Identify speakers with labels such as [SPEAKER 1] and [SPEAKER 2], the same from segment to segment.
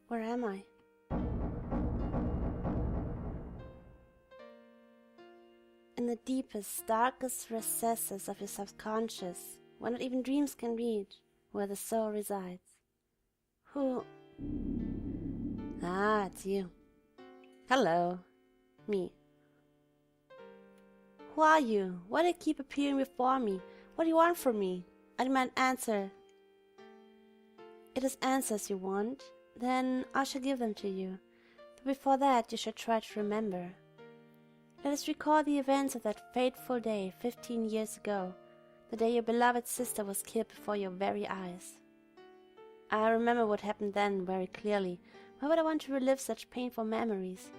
[SPEAKER 1] Where am I? In the deepest, darkest recesses of your subconscious, where not even dreams can reach, where the soul resides. Who? Ah, it's you. Hello. Me. Who are you? Why do you keep appearing before me? What do you want from me? I demand answer. It is answers you want, then I shall give them to you. But before that, you should try to remember. Let us recall the events of that fateful day 15 years ago, the day your beloved sister was killed before your very eyes. I remember what happened then very clearly. Why would I want to relive such painful memories?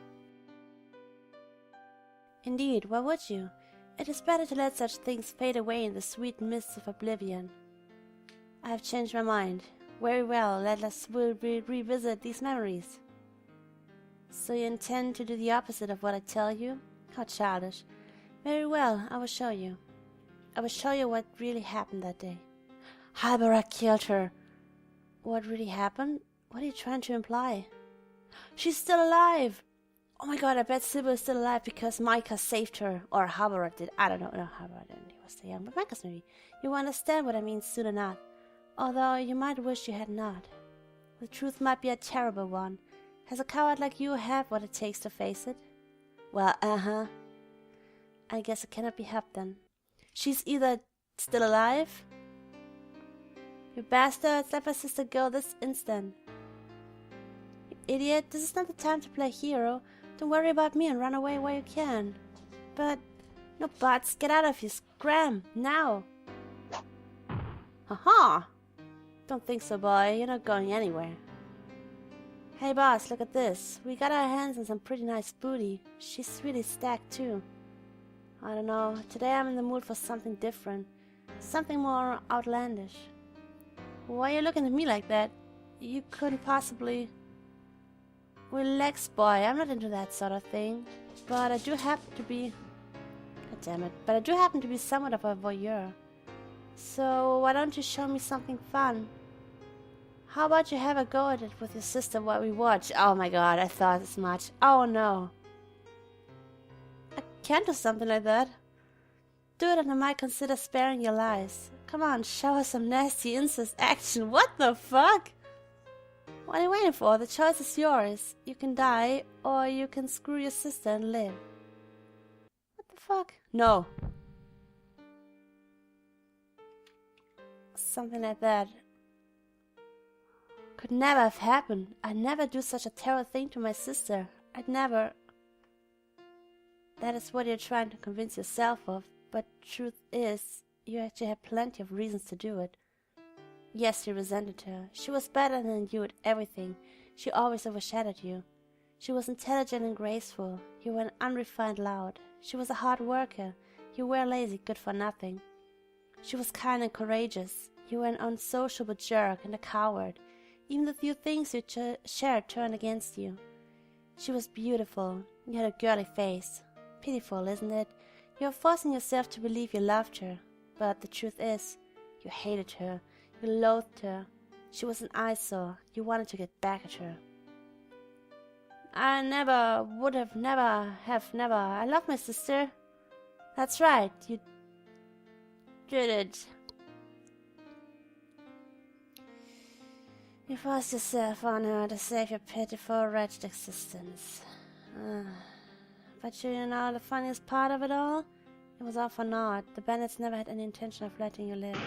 [SPEAKER 1] Indeed, why would you? It is better to let such things fade away in the sweet mists of oblivion. I have changed my mind. Very well, let us revisit these memories. So you intend to do the opposite of what I tell you? How childish. Very well, I will show you. I will show you what really happened that day. Harborough killed her. What really happened? What are you trying to imply? She's still alive! Oh my god, I bet Sybil is still alive because Micah saved her. Or Harborough did. I don't know. No, Harborough didn't. He was still young. But Micah's maybe. You will understand what I mean soon enough. Although you might wish you had not. The truth might be a terrible one. Has a coward like you have what it takes to face it? Well, I guess it cannot be helped then. She's either still alive? You bastards, let my sister go this instant. You idiot, this is not the time to play hero. Don't worry about me and run away where you can. But, no buts, get out of here, scram, now! Haha! Don't think so, boy, you're not going anywhere. Hey boss, look at this. We got our hands on some pretty nice booty. She's really stacked too. I don't know, today I'm in the mood for something different. Something more outlandish. Why are you looking at me like that? You couldn't possibly... Relax, boy, I'm not into that sort of thing. But I do happen to be... God damn it. But I do happen to be somewhat of a voyeur. So why don't you show me something fun? How about you have a go at it with your sister while we watch? Oh my god, I thought as much. Oh no. I can't do something like that. Do it and I might consider sparing your lives. Come on, show us some nasty incest action. What the fuck? What are you waiting for? The choice is yours. You can die, or you can screw your sister and live. What the fuck? No. Something like that. Could never have happened. I'd never do such a terrible thing to my sister. I'd never... That is what you're trying to convince yourself of, but truth is, you actually had plenty of reasons to do it. Yes, you resented her. She was better than you at everything. She always overshadowed you. She was intelligent and graceful. You were an unrefined lout. She was a hard worker. You were lazy, good for nothing. She was kind and courageous. You were an unsociable jerk and a coward. Even the few things you shared turned against you. She was beautiful. You had a girly face. Pitiful, isn't it? You are forcing yourself to believe you loved her. But the truth is, you hated her. You loathed her. She was an eyesore. You wanted to get back at her. I never would have never. I love my sister. That's right, you did it. You forced yourself on her to save your pitiful, wretched existence. But you know the funniest part of it all? It was all for naught. The bandits never had any intention of letting you live.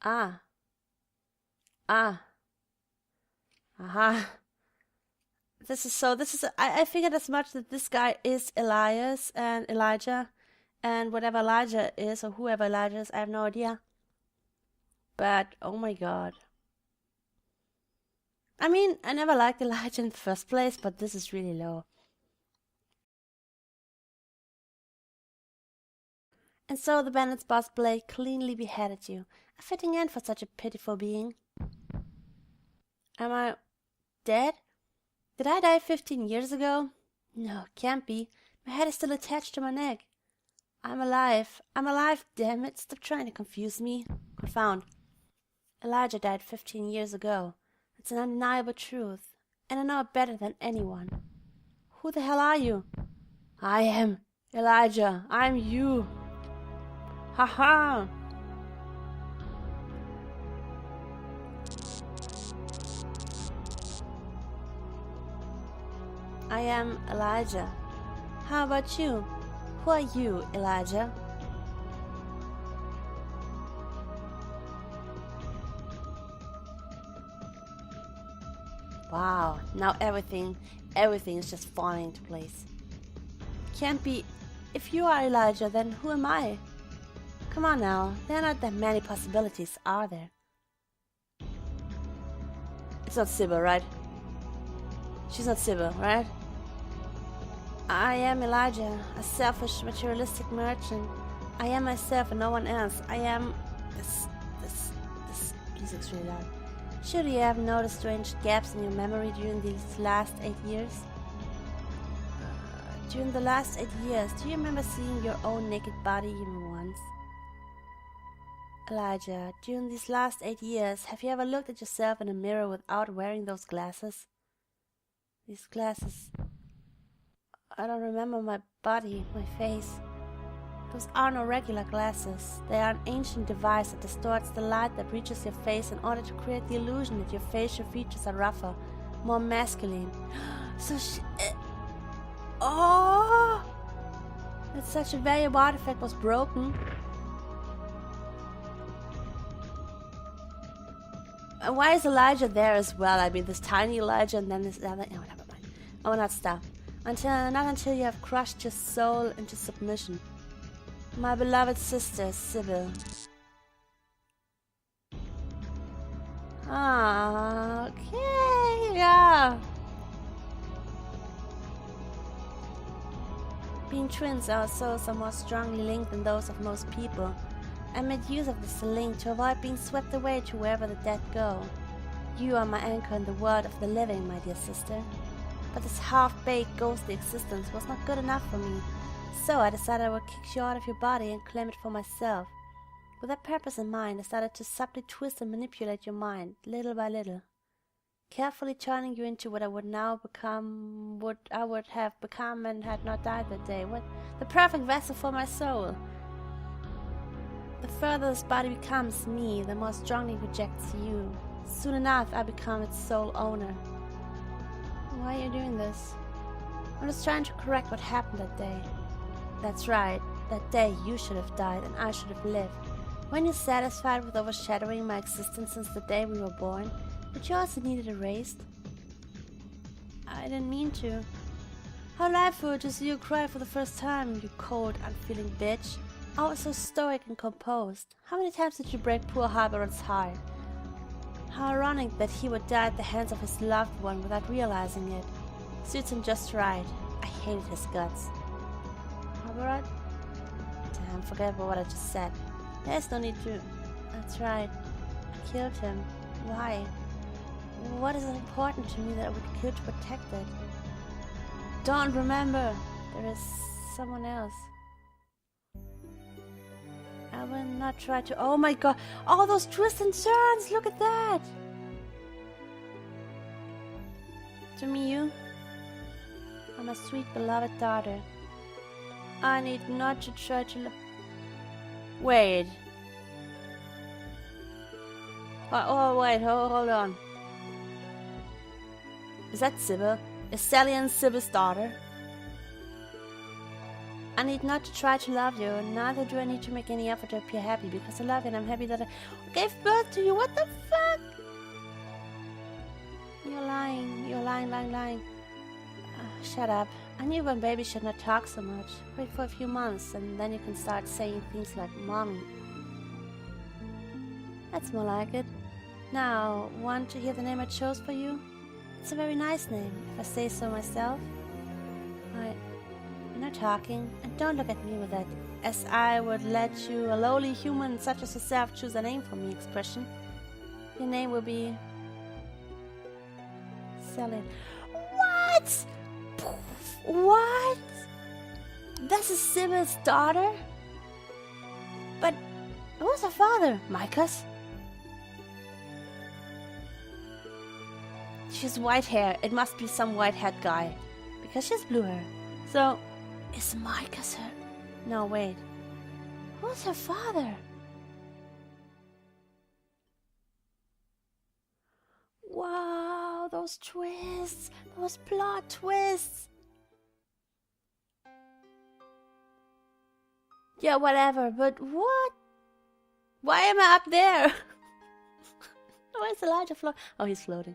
[SPEAKER 1] Ah. Aha. I figured as much that this guy is Elias and Elijah, and whatever Elijah is, or whoever Elijah is, I have no idea. But, oh my god. I mean, I never liked Elijah in the first place, but this is really low. And so the bandit's boss Blake cleanly beheaded you. A fitting end for such a pitiful being. Am I dead? Did I die 15 years ago? No, can't be. My head is still attached to my neck. I'm alive. I'm alive, damn it. Stop trying to confuse me. Confound. Elijah died 15 years ago. It's an undeniable truth. And I know it better than anyone. Who the hell are you? I am Elijah. I'm you. Haha. I am Elijah. How about you? Who are you, Elijah? Wow, now everything is just falling into place. Can't be. If you are Elijah, then who am I? Come on now, there are not that many possibilities, are there? It's not Sybil, right? She's not Sybil, right? I am Elijah, a selfish, materialistic merchant. I am myself and no one else. I am this music's really loud. Should you have noticed strange gaps in your memory during these last 8 years? During the last 8 years, do you remember seeing your own naked body even once? Elijah, during these last 8 years, have you ever looked at yourself in a mirror without wearing those glasses? These glasses. I don't remember my body, my face. Those are no regular glasses. They are an ancient device that distorts the light that reaches your face in order to create the illusion that your facial features are rougher, more masculine. So oh! That such a valuable artifact was broken. And why is Elijah there as well? I mean, this tiny Elijah and then this other... Oh, never mind. I will not stop. Not until you have crushed your soul into submission. My beloved sister, Sybil. Okay, yeah. Being twins, our souls are more strongly linked than those of most people. I made use of this link to avoid being swept away to wherever the dead go. You are my anchor in the world of the living, my dear sister. But this half-baked ghostly existence was not good enough for me, so I decided I would kick you out of your body and claim it for myself. With that purpose in mind, I started to subtly twist and manipulate your mind, little by little, carefully turning you into what I would now become, what I would have become and had not died that day, what the perfect vessel for my soul. The further this body becomes me, the more strongly it rejects you. Soon enough, I become its sole owner. Why are you doing this? I'm just trying to correct what happened that day. That's right, that day you should have died and I should have lived. When you're satisfied with overshadowing my existence since the day we were born, but you also need it erased? I didn't mean to. How delightful to see you cry for the first time, you cold, unfeeling bitch. I was so stoic and composed. How many times did you break poor Harbour's heart? How ironic that he would die at the hands of his loved one without realizing it. Suits him just right. I hated his guts. Harbour? Damn, forget about what I just said. There's no need to... That's right. I killed him. Why? What is it important to me that I would kill to protect it? Don't remember. There is someone else. I will not try to... Oh my god! All those twists and turns! Look at that! To me, you are my sweet beloved daughter. I need not to try to... Wait. Wait, hold on. Is that Sybil? Is Sally and Sybil's daughter? I need not to try to love you, neither do I need to make any effort to appear happy, because I love you and I'm happy that I gave birth to you. What the fuck? You're lying. Shut up. A newborn baby should not talk so much. Wait for a few months and then you can start saying things like mommy. That's more like it. Now, want to hear the name I chose for you? It's a very nice name, if I say so myself. No talking, and don't look at me with that "as I would let you, a lowly human such as yourself, choose a name for me" expression. Your name will be... Sally. What? What? This is Sybil's daughter? Who's her father? Micah's? She's white hair. It must be some white-haired guy. Because she's blue hair. So, is Micah's her? No, wait. Who's her father? Wow, those twists. Those plot twists. Yeah, whatever, but what? Why am I up there? Where's Elijah floating? Oh, he's floating.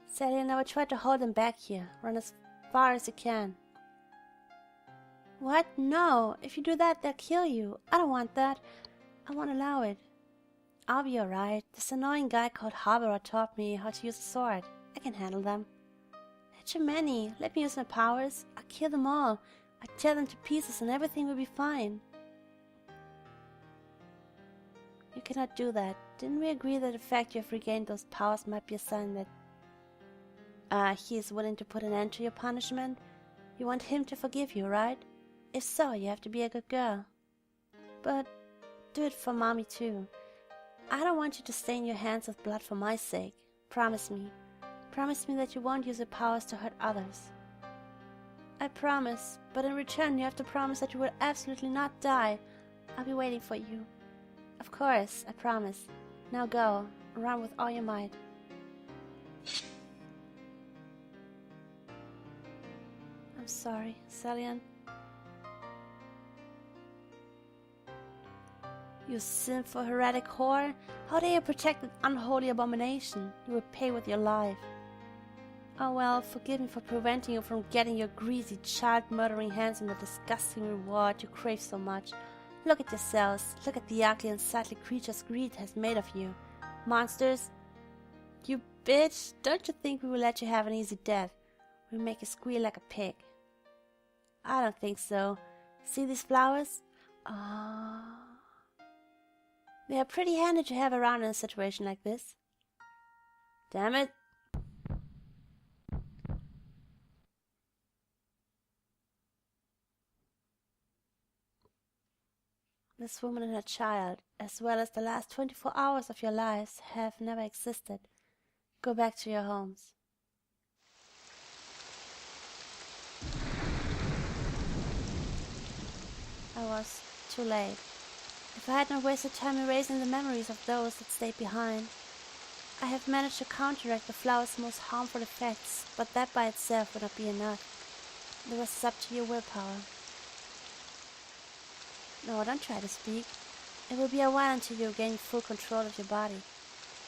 [SPEAKER 1] Sally and I will try to hold him back here. Run as far as you can. What? No. If you do that, they'll kill you. I don't want that. I won't allow it. I'll be alright. This annoying guy called Harbour taught me how to use a sword. I can handle them. They're too many. Let me use my powers. I'll kill them all. I'll tear them to pieces and everything will be fine. You cannot do that. Didn't we agree that the fact you have regained those powers might be a sign that he is willing to put an end to your punishment? You want him to forgive you, right? If so, you have to be a good girl. But do it for Mommy too. I don't want you to stain your hands with blood for my sake. Promise me. Promise me that you won't use your powers to hurt others. I promise, but in return you have to promise that you will absolutely not die. I'll be waiting for you. Of course, I promise. Now go. Run with all your might. I'm sorry, Salian. You sinful heretic whore! How dare you protect an unholy abomination? You will pay with your life. Oh well, forgive me for preventing you from getting your greasy, child-murdering hands on the disgusting reward you crave so much. Look at yourselves. Look at the ugly, unsightly creatures greed has made of you. Monsters! You bitch! Don't you think we will let you have an easy death? We'll make you squeal like a pig. I don't think so. See these flowers? Ah. They are pretty handy to have around in a situation like this. Damn it. This woman and her child, as well as the last 24 hours of your lives, have never existed. Go back to your homes. I was too late. If I had not wasted time erasing the memories of those that stayed behind, I have managed to counteract the flower's most harmful effects, but that by itself would not be enough. The rest is up to your willpower. No, don't try to speak. It will be a while until you gain full control of your body.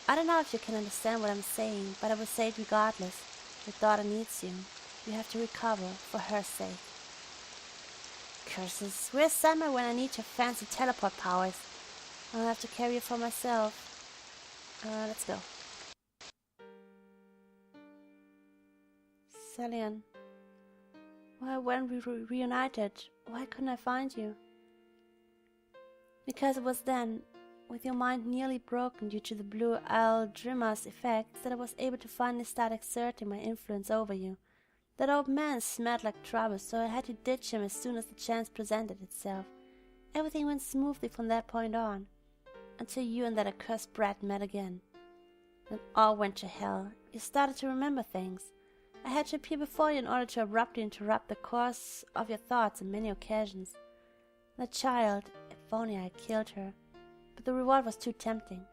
[SPEAKER 1] I don't know if you can understand what I'm saying, but I will say it regardless. Your daughter needs you. You have to recover for her sake. Curses, where's Summer when I need your fancy teleport powers? I'll have to carry it for myself. Let's go. Salian. Why weren't we reunited? Why couldn't I find you? Because it was then, with your mind nearly broken due to the blue Aldrima's effects, that I was able to finally start exerting my influence over you. That old man smelled like trouble, so I had to ditch him as soon as the chance presented itself. Everything went smoothly from that point on, until you and that accursed brat met again. Then all went to hell. You started to remember things. I had to appear before you in order to abruptly interrupt the course of your thoughts on many occasions. The child, if only I had killed her, but the reward was too tempting.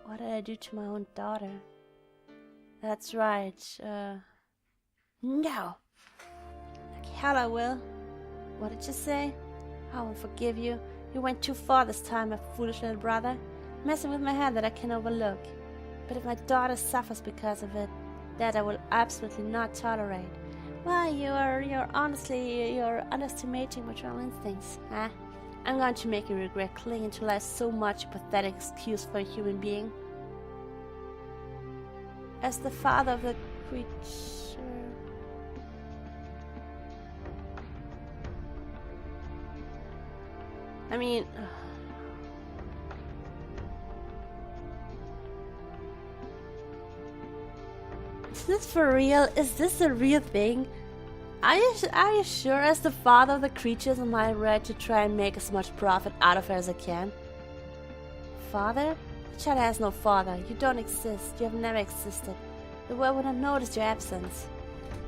[SPEAKER 1] What did I do to my own daughter? That's right, no! Like hell I will. What did you say? I won't forgive you. You went too far this time, my foolish little brother, messing with my head that I can overlook. But if my daughter suffers because of it, that I will absolutely not tolerate. Well, you're underestimating maternal instincts, huh? I'm going to make you regret clinging to life so much, a pathetic excuse for a human being. As the father of the creature... I mean... Is this for real? Is this a real thing? Are you sure, as the father of the creatures, am I right to try and make as much profit out of her as I can? Father? The child has no father. You don't exist. You have never existed. The world would not notice your absence.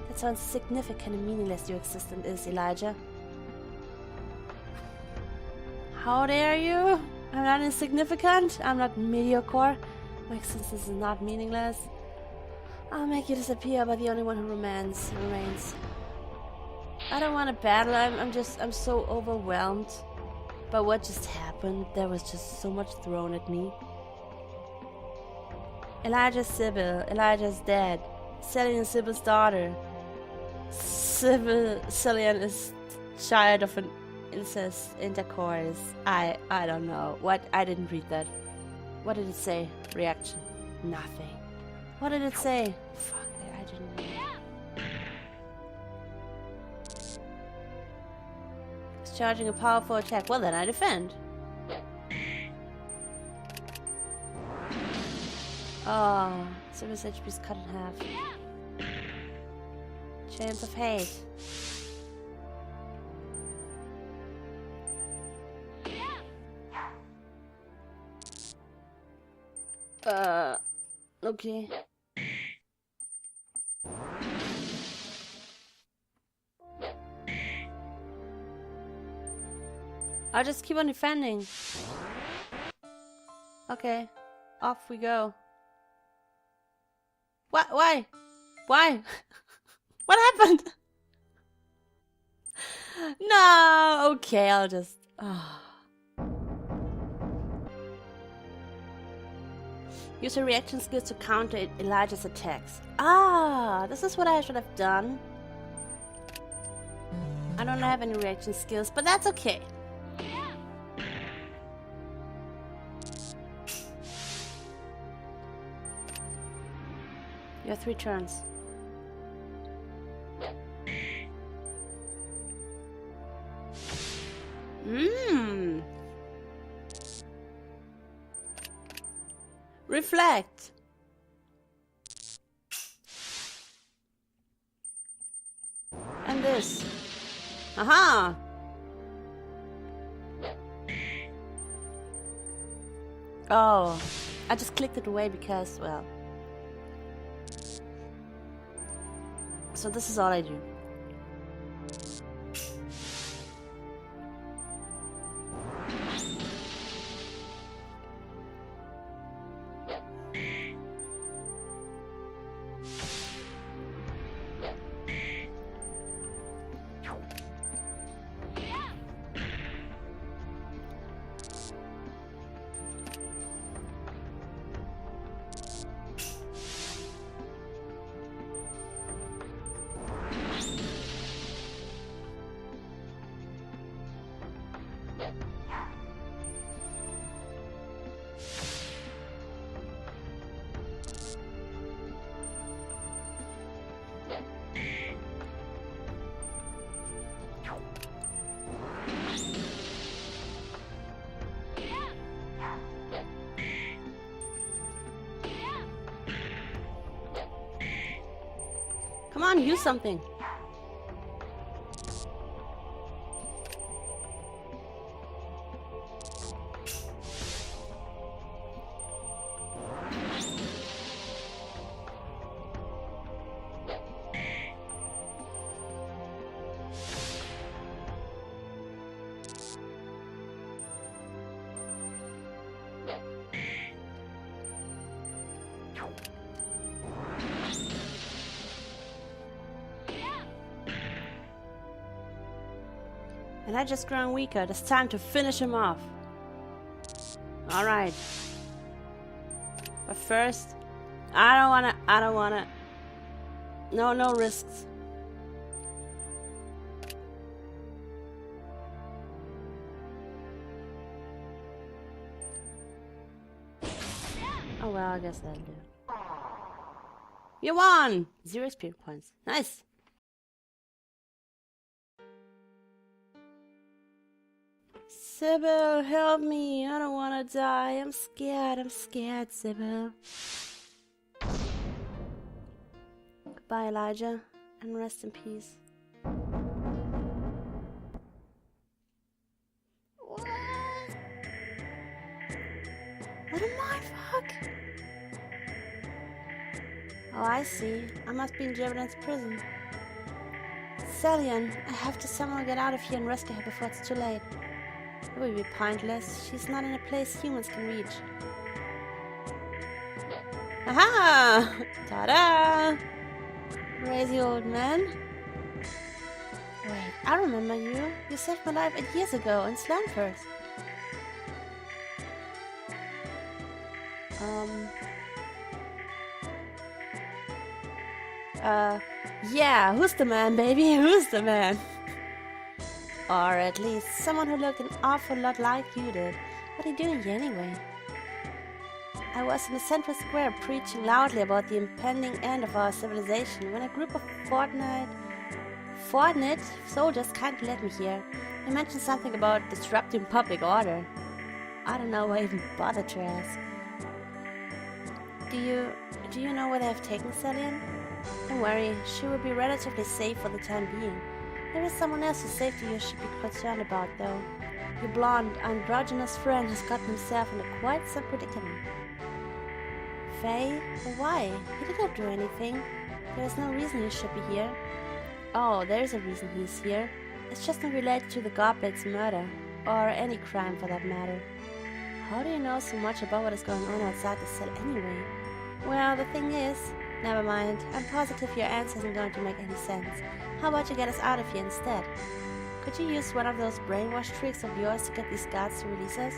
[SPEAKER 1] That's how insignificant and meaningless your existence is, Elijah. How dare you? I'm not insignificant. I'm not mediocre. My existence is not meaningless. I'll make you disappear, but the only one who remains. I don't want to battle. I'm so overwhelmed by what just happened. There was just so much thrown at me. Elijah's Sybil. Elijah's dead. Cillian is Sybil's daughter. Cillian is child of an incest intercourse. I don't know. What? I didn't read that. What did it say? Reaction. Nothing. What did it say? Fuck, I didn't read it. It's charging a powerful attack. Well, then I defend. Oh, Sybil's HP is cut in half. Chains of hate. Okay. I'll just keep on defending. Okay. Off we go. What? Why? Why? What happened? No. Okay, I'll just... Oh. Use your reaction skills to counter Elijah's attacks. Ah, this is what I should have done. I don't have any reaction skills, but that's okay. You have 3 turns. Reflect. And this. Aha! Oh, I just clicked it away because, well. So this is all I do. Come on, use something. And I just grown weaker. It's time to finish him off. Alright. But first, I don't wanna. No risks. Oh well, I guess that'll do. You won! 0 experience points. Nice! Sybil, help me. I don't want to die. I'm scared, Sybil. Goodbye, Elijah, and rest in peace. Oh, I see. I must be in German's prison. Salian, I have to somehow get out of here and rescue her before it's too late. It will be pointless. She's not in a place humans can reach. Aha! Ta-da! Crazy old man. Wait, I remember you. You saved my life 8 years ago in Slamford. Yeah, who's the man, baby? Who's the man? Or at least someone who looked an awful lot like you did. What are you doing here anyway? I was in the central square preaching loudly about the impending end of our civilization when a group of Fortnite soldiers kindly led me here. They mentioned something about disrupting public order. I don't know why I even bothered to ask. Do you know where they have taken Salian? Don't worry, she will be relatively safe for the time being. There is someone else whose safety you should be concerned about, though. Your blonde, androgynous friend has gotten himself into quite some predicament. Faye? But why? He did not do anything. There is no reason he should be here. Oh, there is a reason he is here. It's just not related to the Goblet's murder, or any crime for that matter. How do you know so much about what is going on outside the cell anyway? Well, the thing is... Never mind, I'm positive your answer isn't going to make any sense. How about you get us out of here instead? Could you use one of those brainwash tricks of yours to get these guards to release us?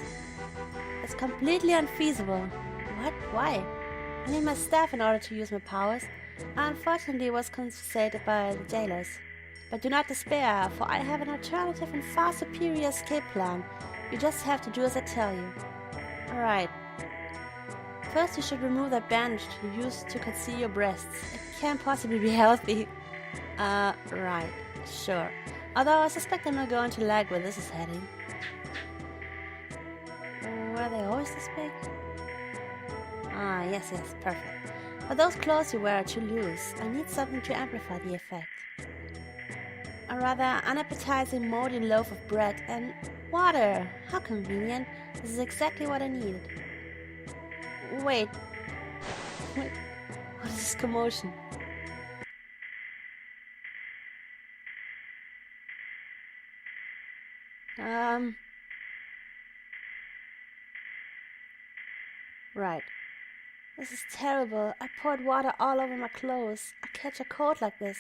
[SPEAKER 1] It's completely unfeasible. What? Why? I need my staff in order to use my powers. I unfortunately was confiscated by the jailers. But do not despair, for I have an alternative and far superior escape plan. You just have to do as I tell you. Alright. First, you should remove that bandage you used to conceal your breasts. It can't possibly be healthy. Right. Sure. Although I suspect I'm not going to like where this is heading. Were they always this big? Ah, yes, perfect. But those clothes you wear are too loose. I need something to amplify the effect. A rather unappetizing moldy loaf of bread and water. How convenient. This is exactly what I needed. Wait. What is this commotion? Right. This is terrible. I poured water all over my clothes. I catch a cold like this.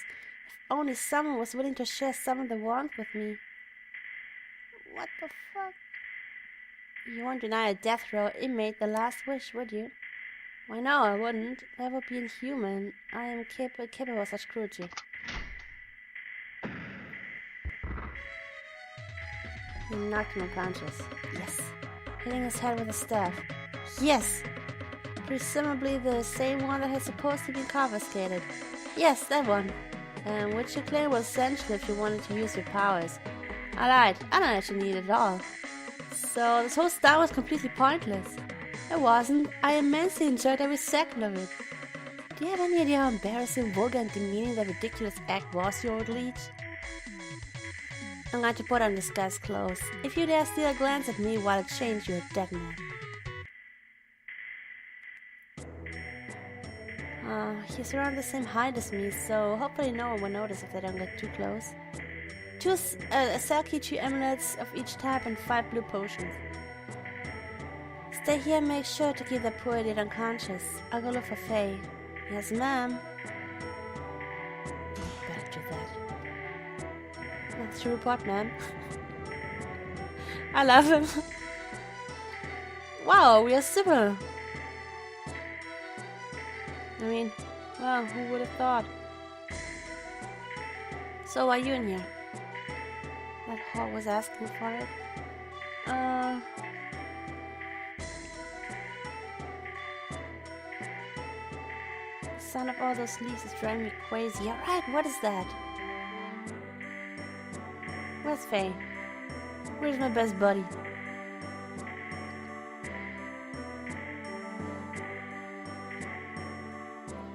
[SPEAKER 1] If only someone was willing to share some of the warmth with me. What the fuck? You won't deny a death row inmate the last wish, would you? Why no, I wouldn't. That would be inhuman. I am capable of such cruelty. He knocked him unconscious. Yes. Hitting his head with a staff. Yes! Presumably the same one that had supposed to be confiscated. Yes, that one. Which you claim was essential if you wanted to use your powers. I lied. I don't actually need it at all. So this whole stunt was completely pointless. It wasn't. I immensely enjoyed every second of it. Do you have any idea how embarrassing, vulgar and demeaning that ridiculous act was, you old leech? I'm going to put on this guy's clothes. If you dare steal a glance at me while it changed, you're a dead man. He's around the same height as me, so hopefully no one will notice if they don't get too close. A cell key, 2 amulets of each type, and 5 blue potions. Stay here and make sure to keep that poor idiot unconscious. I'll go look for Faye. Yes, ma'am. Better do that. That's your report, ma'am. I love him. Wow, we are civil. I mean, well, who would have thought? So why are you in here? That whore was asking for it. The sound of all those leaves is driving me crazy. Alright, what is that? Where's Faye? Where's my best buddy?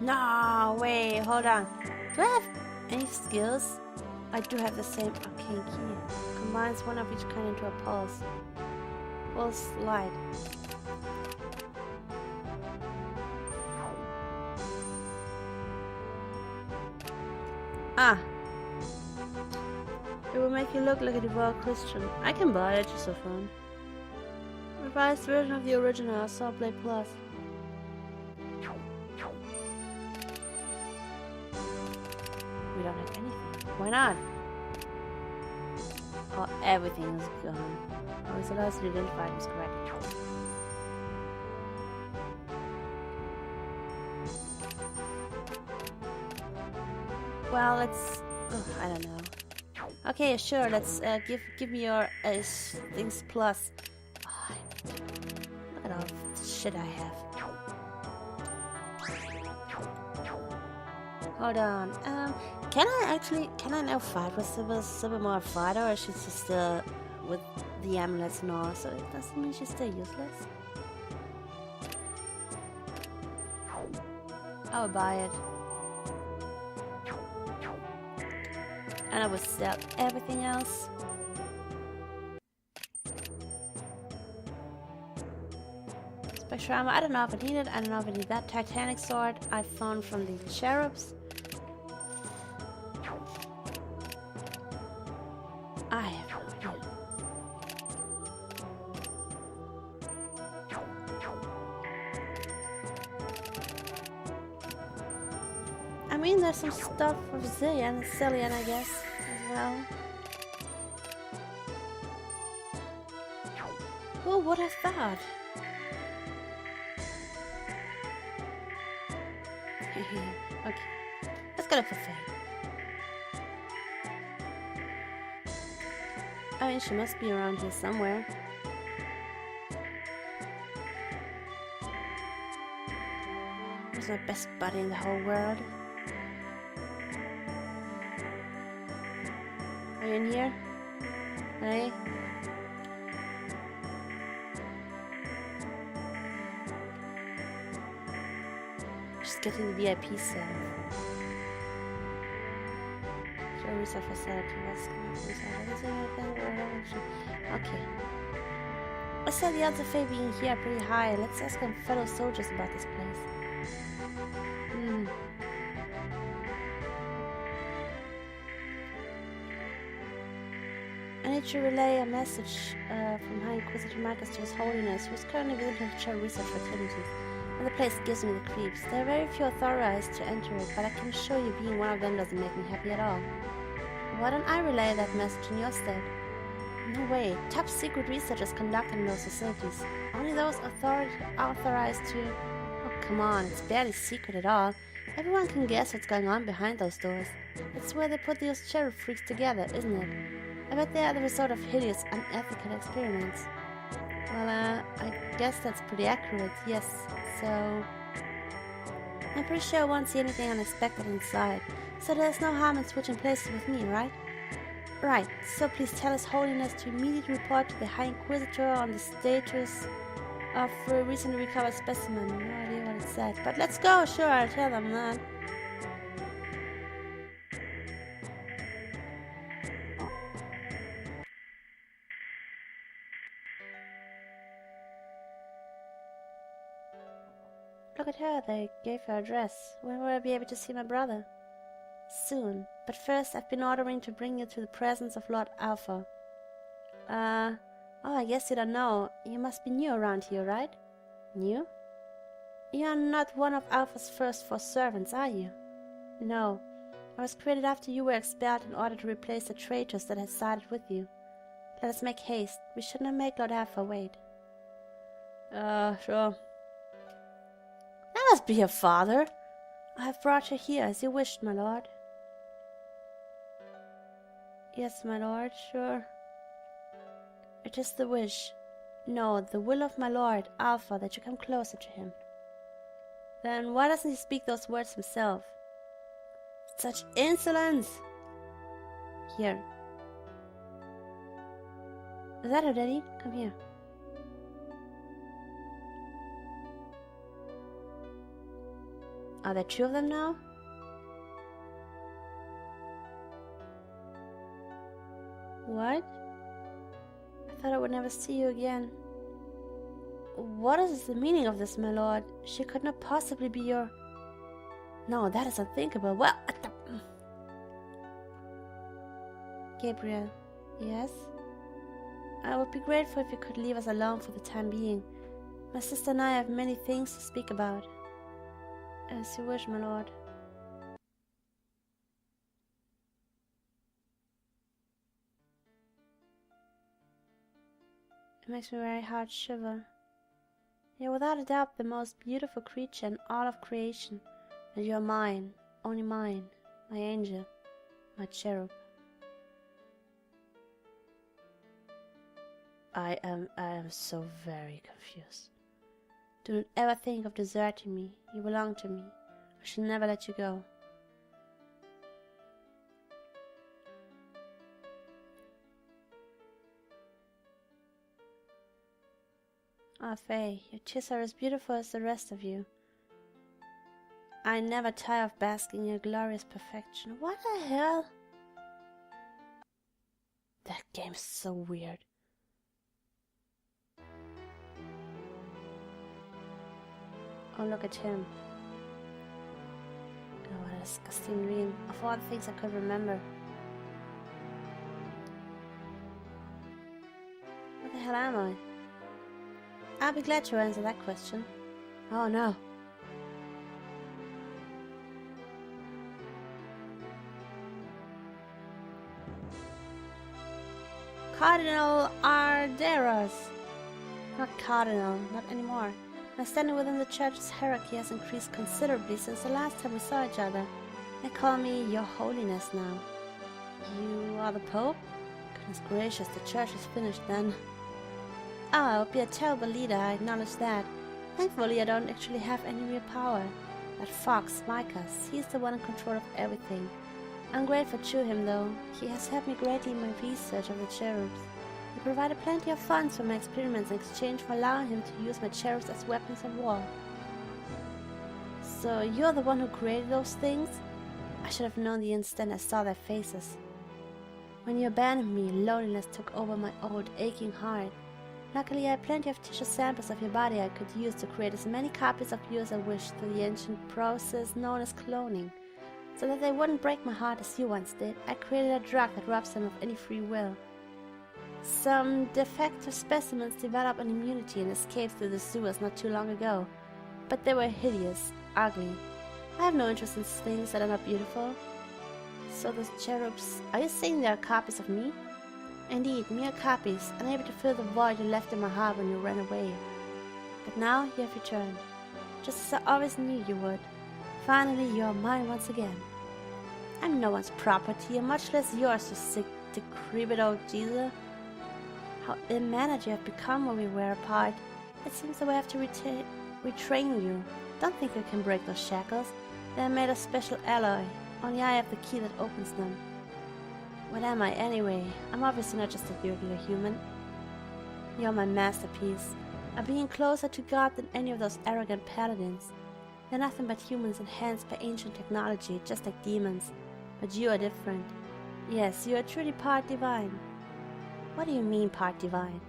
[SPEAKER 1] No, wait, hold on. Do I have any skills? I do have the same arcane key. Combines one of each kind into a pulse. Pulse light. Ah. It will make you look like a devout Christian. I can buy it just for fun. Revised version of the original Assault Blade Plus. We don't have anything. Why not? Oh, everything is gone. Oh, so that's identified as correct. Well, let's... Oh, I don't know. Okay, sure, let's give me your things plus. Oh, look at all the shit I have. Hold on. Can I now fight with Silver more fighter, or she's just still with the amulets and all? So it doesn't mean she's still useless. I will buy it. And I will sell everything else. Spectral armor, I don't know if I need it. I don't know if I need that. Titanic sword I found from the cherubs. I have no idea. I mean, there's some stuff of Cillian, I guess, as well. Who would have thought? Okay, let's go for Faye. I mean, she must be around here somewhere. Who's my best buddy in the whole world? Are you in here? Hey? Just getting the VIP cell. Show research facility. Okay. I said the odds of Faye being here are pretty high. Let's ask our fellow soldiers about this place. I need to relay a message from High Inquisitor Marcus to His Holiness, who is currently visiting to share research facilities, and the place gives me the creeps. There are very few authorized to enter it, but I can assure you being one of them doesn't make me happy at all. Why don't I relay that message in your stead? No way. Top secret research is conducted in those facilities. Only those authorized to... Oh, come on, it's barely secret at all. Everyone can guess what's going on behind those doors. It's where they put those cherub freaks together, isn't it? I bet they are the result of hideous, unethical experiments. Well, I guess that's pretty accurate, yes. So... I'm pretty sure I won't see anything unexpected inside. So there's no harm in switching places with me, right? Right, so please tell His Holiness to immediately report to the High Inquisitor on the status of a recently recovered specimen. No idea what it said, but let's go, sure, I'll tell them that. Look at her, they gave her a dress. When will I be able to see my brother? Soon, but first I've been ordering to bring you to the presence of Lord Alpha. Oh, I guess you don't know. You must be new around here, right? New? You are not one of Alpha's first 4 servants, are you? No. I was created after you were expelled in order to replace the traitors that had sided with you. Let us make haste. We should not make Lord Alpha wait. Sure. That must be your father. I have brought her here as you wished, my lord. Yes, my lord, sure. It is the wish, no, the will of my lord, Alpha, that you come closer to him. Then why doesn't he speak those words himself? Such insolence! Here. Is that her, Daddy? Come here. Are there 2 of them now? What? I thought I would never see you again. What is the meaning of this, my lord? She could not possibly be your... No, that is unthinkable. Well, Gabriel. Yes? I would be grateful if you could leave us alone for the time being. My sister and I have many things to speak about. As you wish, my lord. It makes my very heart shiver. You're without a doubt the most beautiful creature in all of creation, and you are mine, only mine, my angel, my cherub. I am so very confused. Do not ever think of deserting me. You belong to me. I shall never let you go. Ah, Faye, your tears are as beautiful as the rest of you. I never tire of basking in your glorious perfection. What the hell? That game's so weird. Oh, look at him. Oh, what a disgusting dream. Of all the things I could remember. What the hell am I? I'll be glad to answer that question. Oh no. Cardinal Arderas. Not Cardinal, not anymore. My standing within the church's hierarchy has increased considerably since the last time we saw each other. They call me Your Holiness now. You are the Pope? Goodness gracious, the church is finished then. Oh, I would be a terrible leader, I acknowledge that. Thankfully, I don't actually have any real power. That fox, Micas, he's the one in control of everything. I'm grateful to him, though. He has helped me greatly in my research of the cherubs. He provided plenty of funds for my experiments in exchange for allowing him to use my cherubs as weapons of war. So, you're the one who created those things? I should have known the instant I saw their faces. When you abandoned me, loneliness took over my old, aching heart. Luckily, I had plenty of tissue samples of your body I could use to create as many copies of you as I wished through the ancient process known as cloning. So that they wouldn't break my heart as you once did, I created a drug that robs them of any free will. Some defective specimens developed an immunity and escaped through the sewers not too long ago. But they were hideous, ugly. I have no interest in things that are not beautiful. So those cherubs, are you saying they are copies of me? Indeed, mere copies, unable to fill the void you left in my heart when you ran away. But now you have returned, just as I always knew you would. Finally, you are mine once again. I'm no one's property, and much less yours, you sick, decrepit old geezer. How ill-mannered you have become when we were apart. It seems that we have to retrain you. Don't think you can break those shackles. They are made of special alloy. Only I have the key that opens them. What am I, anyway? I'm obviously not just a regular human. You're my masterpiece, a being closer to God than any of those arrogant paladins. They're nothing but humans enhanced by ancient technology, just like demons. But you are different. Yes, you are truly part divine. What do you mean, part divine?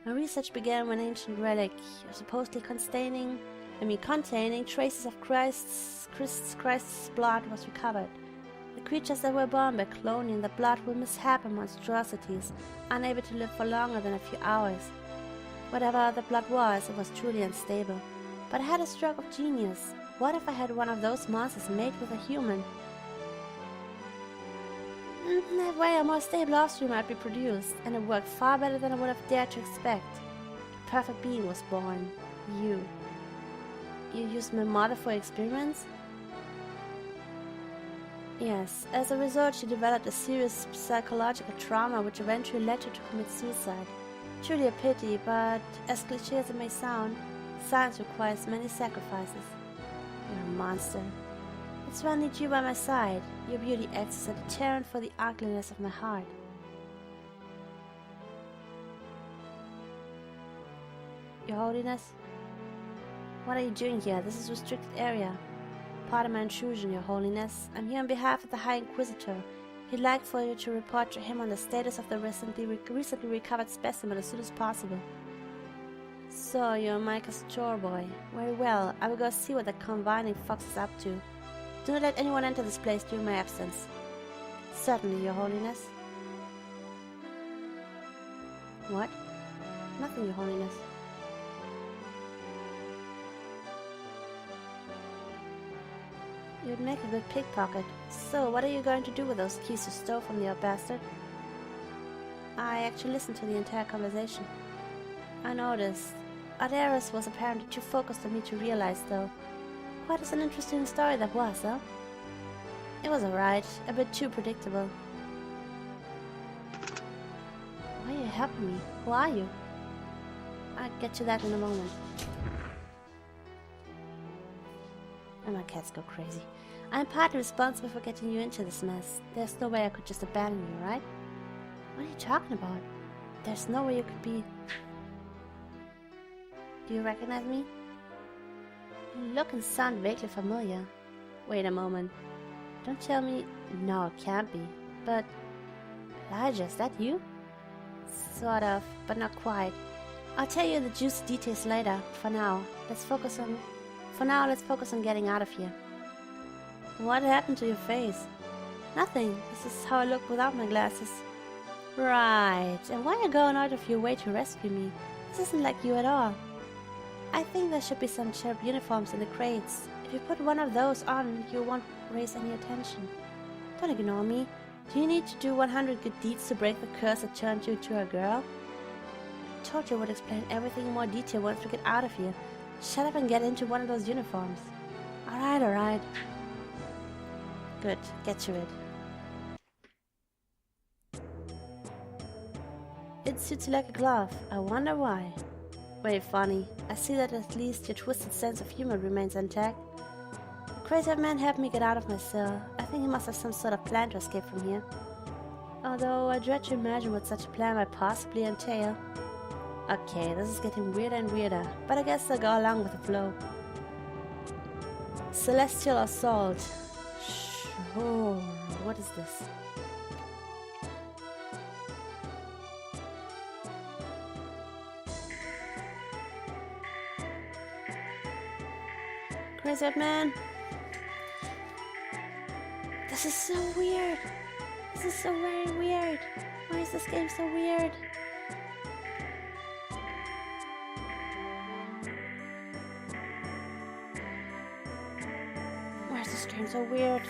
[SPEAKER 1] My research began when an ancient relic, supposedly containing traces of Christ's blood was recovered. The creatures that were born by cloning the blood were misshapen monstrosities, unable to live for longer than a few hours. Whatever the blood was, it was truly unstable. But I had a stroke of genius. What if I had one of those monsters made with a human? That way a more stable offspring might be produced, and it worked far better than I would have dared to expect. The perfect being was born. You. You used my mother for experiments? Yes, as a result she developed a serious psychological trauma which eventually led her to commit suicide. Truly a pity, but as cliché as it may sound, science requires many sacrifices. You're a monster. It's why I need you by my side. Your beauty acts as a deterrent for the ugliness of my heart. Your Holiness? What are you doing here? This is a restricted area. Pardon my intrusion, Your Holiness. I'm here on behalf of the High Inquisitor. He'd like for you to report to him on the status of the recently recovered specimen as soon as possible. So, you're Micah's chore boy. Very well, I will go see what that convining fox is up to. Do not let anyone enter this place during my absence. Certainly, Your Holiness. What? Nothing, Your Holiness. You'd make a good pickpocket. So, what are you going to do with those keys you stole from the old bastard? I actually listened to the entire conversation. I noticed. Adaris was apparently too focused on me to realize, though. Quite as an interesting story that was, huh? It was alright, a bit too predictable. Why are you helping me? Who are you? I'll get to that in a moment. And my cats go crazy. I'm partly responsible for getting you into this mess. There's no way I could just abandon you, right? What are you talking about? There's no way you could be... Do you recognize me? You look and sound vaguely familiar. Wait a moment. Don't tell me... No, it can't be. But... Elijah, is that you? Sort of, but not quite. I'll tell you the juicy details later. For now, let's focus on getting out of here. What happened to your face? Nothing. This is how I look without my glasses. Right. And why are you going out of your way to rescue me? This isn't like you at all. I think there should be some cherub uniforms in the crates. If you put one of those on, you won't raise any attention. Don't ignore me. Do you need to do 100 good deeds to break the curse that turned you into a girl? I told you I would explain everything in more detail once we get out of here. Shut up and get into one of those uniforms. Alright. Good, get to it. It suits you like a glove. I wonder why. Very funny. I see that at least your twisted sense of humor remains intact. The crazy man helped me get out of my cell. I think he must have some sort of plan to escape from here. Although I dread to imagine what such a plan might possibly entail. Okay, this is getting weirder and weirder, but I guess I'll go along with the flow. Celestial Assault. Sure, what is this? Crazy old man. This is so weird. This is so very weird. Why is this game so weird? Why is this game so weird?